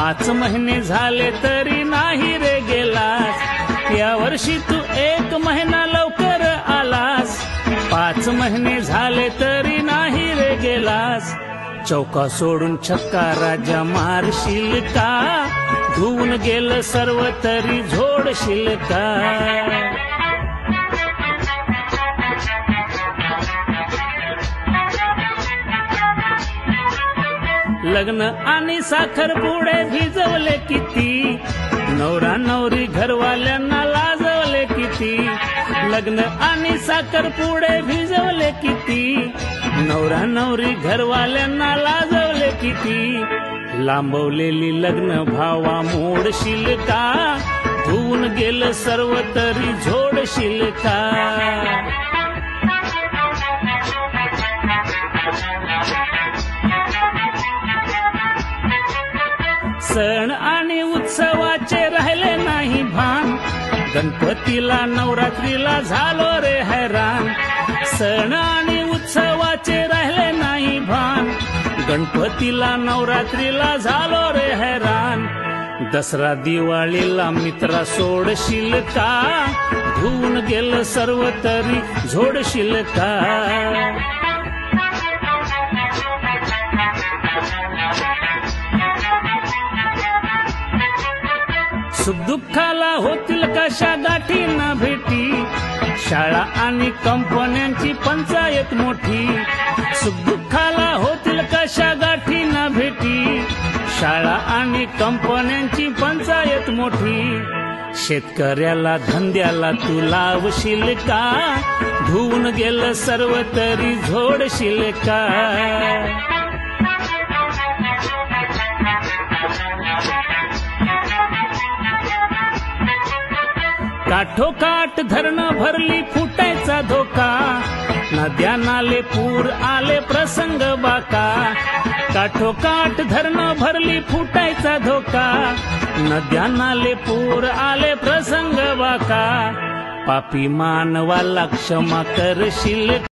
5 महिने झाले तरी नाही रे गेलास, या वर्षी तू 1 महिना लवकर आलास। 5 महिने झाले तरी नाही रे गेलास, चौका सोडून छक्का राजा मारशील का, धुवून गेलं सर्व तरी झोडशील का। लग्न आणि साखरपुडे भिजवले किती, नवरा नवरी घरवाल्यांना लाजवले किती। लग्न आणि साखरपुडे भिजवले किती, नवरा नवरी घरवाल्यांना लाजवले किती। लांबवलेली लग्न भावा मोडशील का, धुवून गेलं सर्व तरी झोडशील का। सण आणि उत्सवाचे राहिले नाही भान, गणपतीला नवरात्रीला झालो रे हैराण। सण आणि उत्सवाचे राहिले नाही भान, गणपतीला नवरात्रीला झालो रे हैराण। दसरा दिवाळीला मित्रा सोडशील का, धुवून गेलं सर्व तरी झोडशील का। सुखदुःखाला होतील कशा गाठी ना भेटी, शाळा आणि कंपन्यांची पंचायत मोठी। सुखदुःखाला होतील कशा गाठी ना भेटी, शाळा आणि कंपन्यांची पंचायत मोठी। शेतकऱ्याला धंद्याला तू लावशील का, धुवून गेलं सर्व तरी झोडशील का। काठोकाठ धरणं भरली फुटायचा धोका, नद्या नाले पूर आले प्रसंग बाका। काठोकाठ धरणं भरली फुटायचा धोका, नद्या नाले पूर आले प्रसंग बाका। पापी मानवाला क्षमा करशील